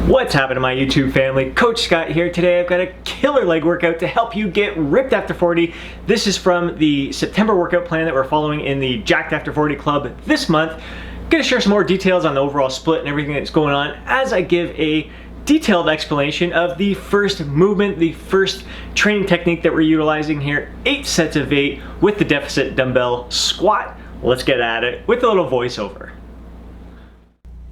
What's happening, my YouTube family? Coach Scott here. Today I've got a killer leg workout to help you get ripped after 40. This is from the September workout plan that we're following in the Jacked After 40 Club this month. I'm gonna share some more details on the overall split and everything that's going on as I give a detailed explanation of the first movement, the first training technique that we're utilizing here. 8 sets of 8 with the deficit dumbbell squat. Let's get at it with a little voiceover.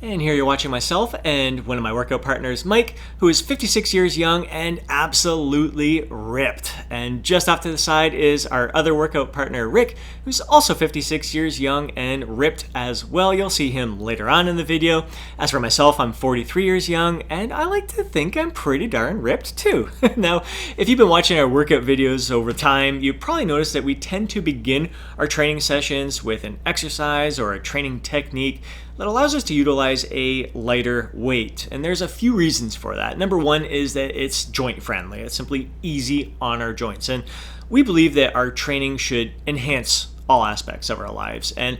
And here you're watching myself and one of my workout partners, Mike, who is 56 years young and absolutely ripped. And just off to the side is our other workout partner, Rick, who's also 56 years young and ripped as well. You'll see him later on in the video. As for myself, I'm 43 years young and I like to think I'm pretty darn ripped too. Now, if you've been watching our workout videos over time, you probably noticed that we tend to begin our training sessions with an exercise or a training technique that allows us to utilize a lighter weight. And there's a few reasons for that. Number one is that it's joint friendly. It's simply easy on our joints. And we believe that our training should enhance all aspects of our lives. And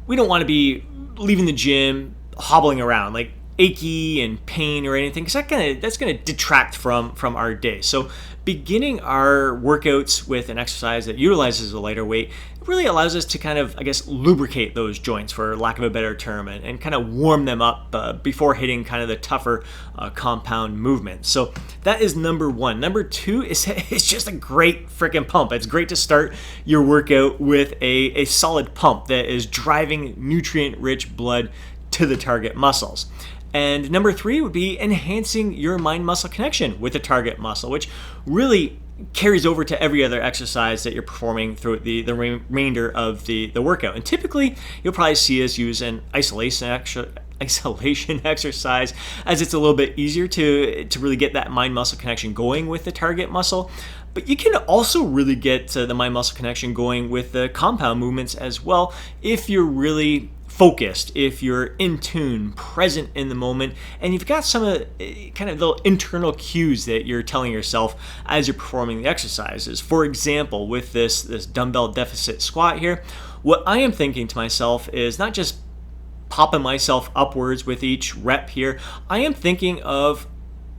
we don't want to be leaving the gym hobbling around like achy and pain or anything, because that's gonna detract from our day. So beginning our workouts with an exercise that utilizes a lighter weight really allows us to kind of, I guess, lubricate those joints, for lack of a better term, and kind of warm them up before hitting kind of the tougher compound movements. So that is number one. Number two is it's just a great freaking pump. It's great to start your workout with a solid pump that is driving nutrient-rich blood to the target muscles. And number three would be enhancing your mind-muscle connection with the target muscle, which really carries over to every other exercise that you're performing through the remainder of the workout. And typically, you'll probably see us use an isolation exercise, as it's a little bit easier to really get that mind-muscle connection going with the target muscle. But you can also really get the mind-muscle connection going with the compound movements as well if you're really focused, if you're in tune, present in the moment, and you've got some of the kind of little internal cues that you're telling yourself as you're performing the exercises. For example, with this dumbbell deficit squat here, what I am thinking to myself is not just popping myself upwards with each rep here. I am thinking of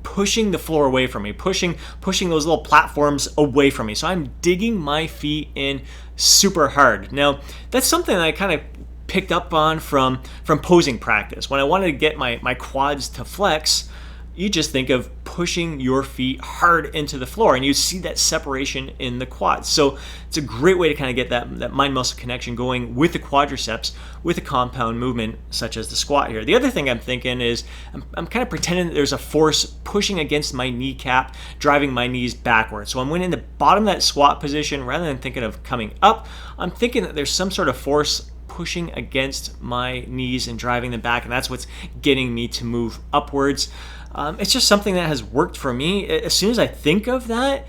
pushing the floor away from me, pushing those little platforms away from me. So I'm digging my feet in super hard. Now, that's something that I kind of picked up on from posing practice. When I wanted to get my quads to flex, you just think of pushing your feet hard into the floor and you see that separation in the quads. So it's a great way to kind of get that mind-muscle connection going with the quadriceps with a compound movement such as the squat here. The other thing I'm thinking is I'm kind of pretending that there's a force pushing against my kneecap, driving my knees backwards. So I'm in the bottom of that squat position. Rather than thinking of coming up, I'm thinking that there's some sort of force pushing against my knees and driving them back, and that's what's getting me to move upwards. It's just something that has worked for me. As soon as I think of that,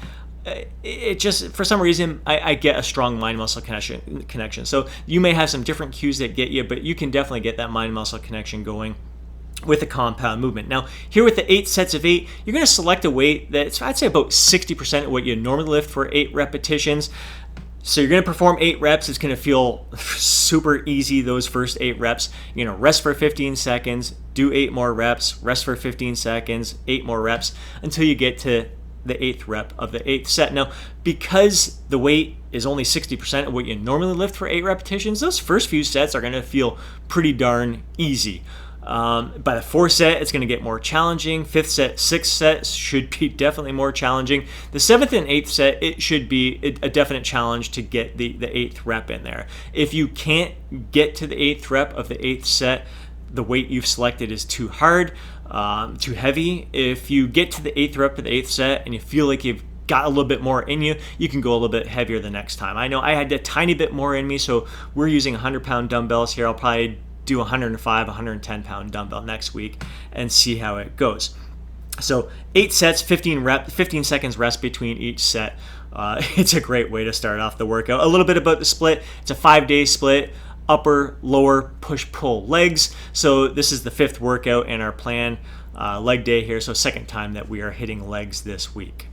it just, for some reason, I get a strong mind-muscle connection. So you may have some different cues that get you, but you can definitely get that mind-muscle connection going with the compound movement. Now, here with the 8 sets of 8, you're going to select a weight that's, I'd say, about 60% of what you normally lift for 8 repetitions. So you're going to perform 8 reps. It's going to feel super easy, those first 8 reps. You're going to rest for 15 seconds, do 8 more reps, rest for 15 seconds, 8 more reps, until you get to the 8th rep of the 8th set. Now, because the weight is only 60% of what you normally lift for 8 repetitions, those first few sets are going to feel pretty darn easy. By the 4th set, it's going to get more challenging. 5th set, 6th set should be definitely more challenging. The 7th and 8th set, it should be a definite challenge to get the 8th rep in there. If you can't get to the 8th rep of the 8th set, the weight you've selected is too hard, too heavy. If you get to the 8th rep of the 8th set and you feel like you've got a little bit more in you, you can go a little bit heavier the next time. I know I had a tiny bit more in me, so we're using 100-pound dumbbells here. I'll probably do 105, 110-pound dumbbell next week and see how it goes. So 8 sets, 15 seconds rest between each set. It's a great way to start off the workout. A little bit about the split. It's a 5-day split, upper, lower, push-pull legs. So this is the 5th workout in our plan, leg day here. So 2nd time that we are hitting legs this week.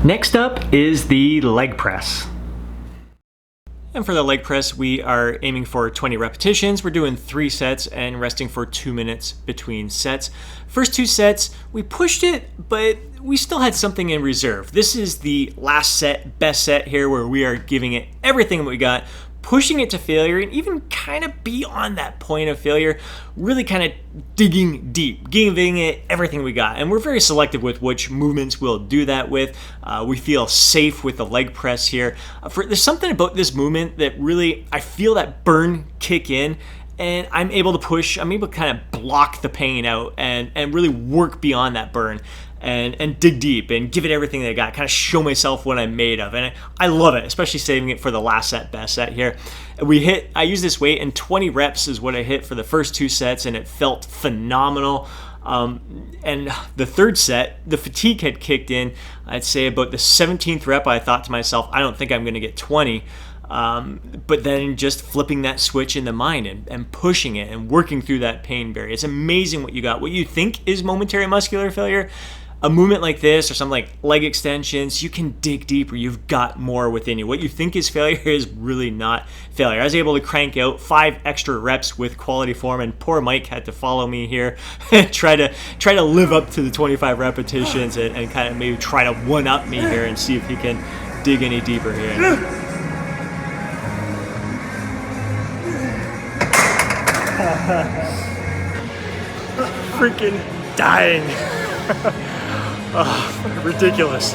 Next up is the leg press. And for the leg press, we are aiming for 20 repetitions. We're doing 3 sets and resting for 2 minutes between sets. First 2 sets, we pushed it, but we still had something in reserve. This is the last set, best set here, where we are giving it everything we got, pushing it to failure, and even kind of beyond that point of failure, really kind of digging deep, giving it everything we got. And we're very selective with which movements we'll do that with. We feel safe with the leg press here. There's something about this movement that really, I feel that burn kick in, and I'm able to push, I'm able to kind of block the pain out and really work beyond that burn. And dig deep and give it everything that I got, kind of show myself what I'm made of. And I love it, especially saving it for the last set, best set here. I use this weight, and 20 reps is what I hit for the first 2 sets, and it felt phenomenal. And the third set, the fatigue had kicked in. I'd say about the 17th rep, I thought to myself, I don't think I'm going to get 20. But then just flipping that switch in the mind and pushing it and working through that pain barrier. It's amazing what you got. What you think is momentary muscular failure, a movement like this or something like leg extensions, you can dig deeper. You've got more within you. What you think is failure is really not failure. I was able to crank out 5 extra reps with quality form, and poor Mike had to follow me here, try to live up to the 25 repetitions and kind of maybe try to one-up me here and see if he can dig any deeper here. Freaking dying. Oh, ridiculous.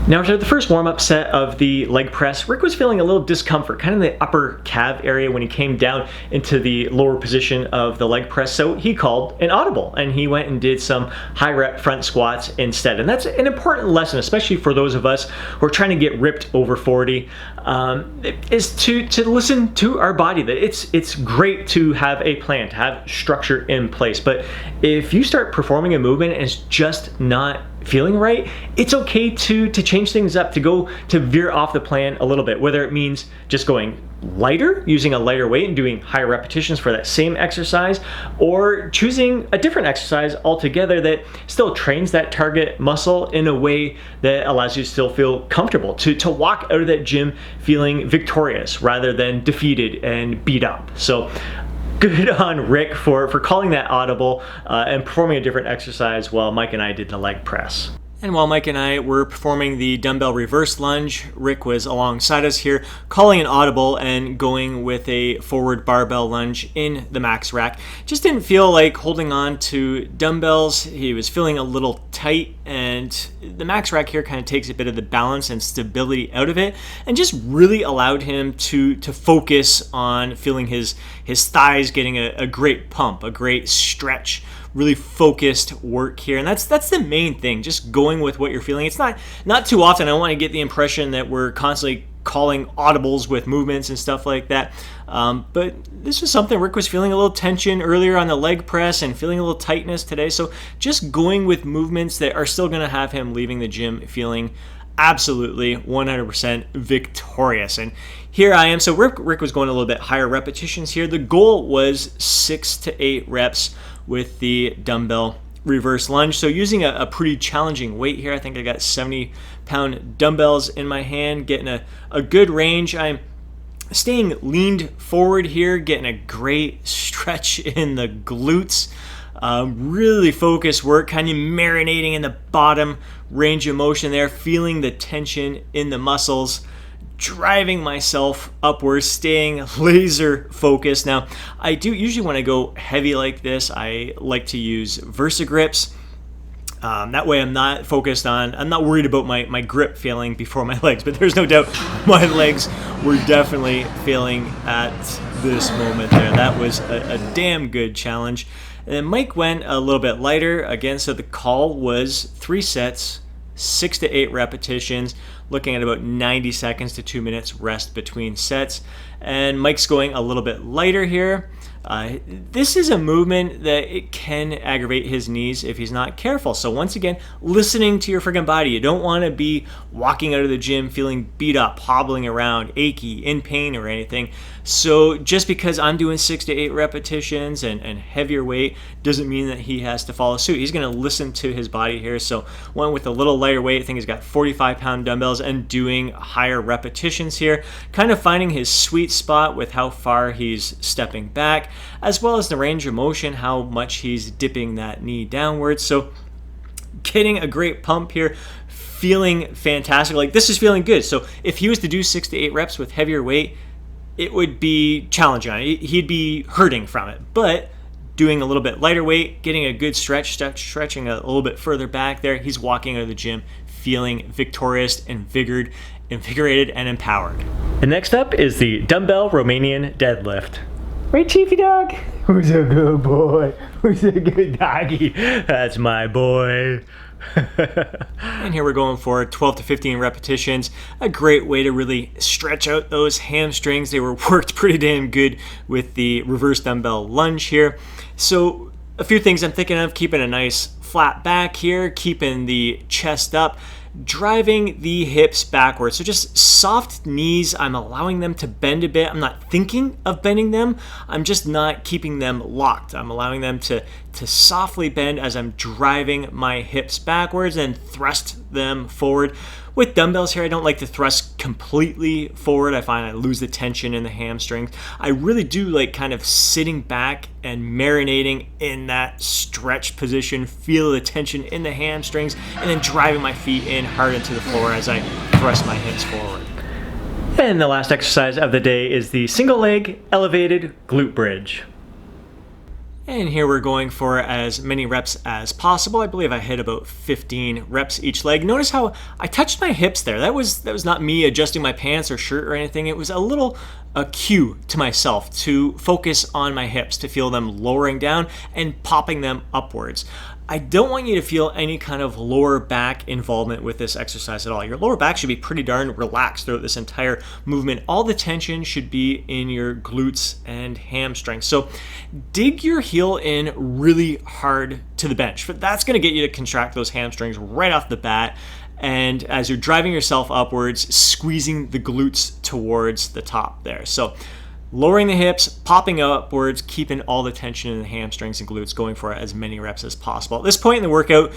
Now, after the first warm-up set of the leg press, Rick was feeling a little discomfort, kind of in the upper calf area when he came down into the lower position of the leg press. So he called an audible, and he went and did some high rep front squats instead. And that's an important lesson, especially for those of us who are trying to get ripped over 40, is to listen to our body. That it's great to have a plan, to have structure in place. But if you start performing a movement and it's just not feeling right, it's okay to change things up, to veer off the plan a little bit, whether it means just going lighter, using a lighter weight and doing higher repetitions for that same exercise, or choosing a different exercise altogether that still trains that target muscle in a way that allows you to still feel comfortable, to walk out of that gym feeling victorious rather than defeated and beat up. So good on Rick for calling that audible and performing a different exercise while Mike and I did the leg press. And while Mike and I were performing the dumbbell reverse lunge, Rick was alongside us here, calling an audible and going with a forward barbell lunge in the max rack. Just didn't feel like holding on to dumbbells. He was feeling a little tight, and the max rack here kind of takes a bit of the balance and stability out of it, and just really allowed him to focus on feeling his thighs getting a great pump, a great stretch. Really focused work here, and that's the main thing, just going with what you're feeling. It's not too often I want to get the impression that we're constantly calling audibles with movements and stuff like that, but this was something. Rick was feeling a little tension earlier on the leg press and feeling a little tightness today, so just going with movements that are still going to have him leaving the gym feeling absolutely 100% victorious. And here I am. So Rick was going a little bit higher repetitions here. The goal was 6 to 8 reps with the dumbbell reverse lunge. So using a pretty challenging weight here. I think I got 70-pound dumbbells in my hand, getting a good range. I'm staying leaned forward here, getting a great stretch in the glutes. Really focused work, kind of marinating in the bottom range of motion there, feeling the tension in the muscles, driving myself upwards, staying laser focused. Now, I do usually when I go heavy like this, I like to use Versa grips. That way I'm not worried about my grip failing before my legs, but there's no doubt my legs were definitely failing at this moment there. That was a damn good challenge. And then Mike went a little bit lighter again, so the call was 3 sets, 6 to 8 repetitions, looking at about 90 seconds to 2 minutes rest between sets. And Mike's going a little bit lighter here. This is a movement that it can aggravate his knees if he's not careful. So once again, listening to your friggin' body. You don't want to be walking out of the gym feeling beat up, hobbling around, achy, in pain or anything. So just because I'm doing 6 to 8 repetitions and heavier weight doesn't mean that he has to follow suit. He's going to listen to his body here. So went with a little lighter weight. I think he's got 45-pound dumbbells and doing higher repetitions here, kind of finding his sweet spot with how far he's stepping back, as well as the range of motion, how much he's dipping that knee downwards. So getting a great pump here, feeling fantastic. Like, this is feeling good. So if he was to do 6 to 8 reps with heavier weight, it would be challenging. He'd be hurting from it. But doing a little bit lighter weight, getting a good stretching a little bit further back there, he's walking out of the gym feeling victorious, invigorated, and empowered. And next up is the dumbbell Romanian deadlift. Right, Chiefy dog? Who's a good boy? Who's a good doggy? That's my boy. And here we're going for 12 to 15 repetitions. A great way to really stretch out those hamstrings. They were worked pretty damn good with the reverse dumbbell lunge here. So a few things I'm thinking of: keeping a nice flat back here, keeping the chest up, driving the hips backwards. So just soft knees. I'm allowing them to bend a bit. I'm not thinking of bending them. I'm just not keeping them locked. I'm allowing them to softly bend as I'm driving my hips backwards and thrust them forward. With dumbbells here, I don't like to thrust completely forward. I find I lose the tension in the hamstrings. I really do like kind of sitting back and marinating in that stretch position, feel the tension in the hamstrings, and then driving my feet in hard into the floor as I thrust my hips forward. And the last exercise of the day is the single leg elevated glute bridge. And here we're going for as many reps as possible. I believe I hit about 15 reps each leg. Notice how I touched my hips there. That was not me adjusting my pants or shirt or anything. It was a cue to myself to focus on my hips, to feel them lowering down and popping them upwards. I don't want you to feel any kind of lower back involvement with this exercise at all. Your lower back should be pretty darn relaxed throughout this entire movement. All the tension should be in your glutes and hamstrings. So dig your heel in really hard to the bench. But that's going to get you to contract those hamstrings right off the bat. And as you're driving yourself upwards, squeezing the glutes towards the top there. So lowering the hips, popping upwards, keeping all the tension in the hamstrings and glutes, going for as many reps as possible. At this point in the workout,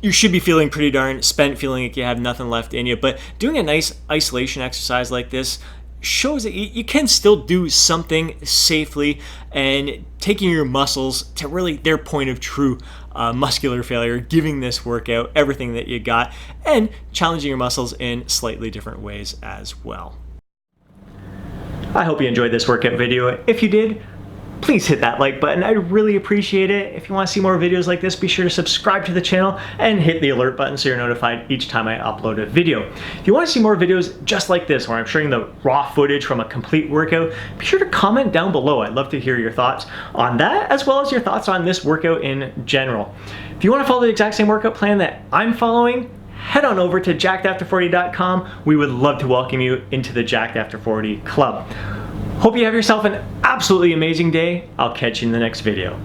you should be feeling pretty darn spent, feeling like you have nothing left in you. But doing a nice isolation exercise like this shows that you can still do something safely and taking your muscles to really their point of true muscular failure, giving this workout everything that you got, and challenging your muscles in slightly different ways as well. I hope you enjoyed this workout video. If you did, please hit that like button. I'd really appreciate it. If you want to see more videos like this, be sure to subscribe to the channel and hit the alert button so you're notified each time I upload a video. If you want to see more videos just like this, where I'm showing the raw footage from a complete workout, be sure to comment down below. I'd love to hear your thoughts on that, as well as your thoughts on this workout in general. If you want to follow the exact same workout plan that I'm following, head on over to jackedafter40.com. We would love to welcome you into the Jacked After 40 Club. Hope you have yourself an absolutely amazing day. I'll catch you in the next video.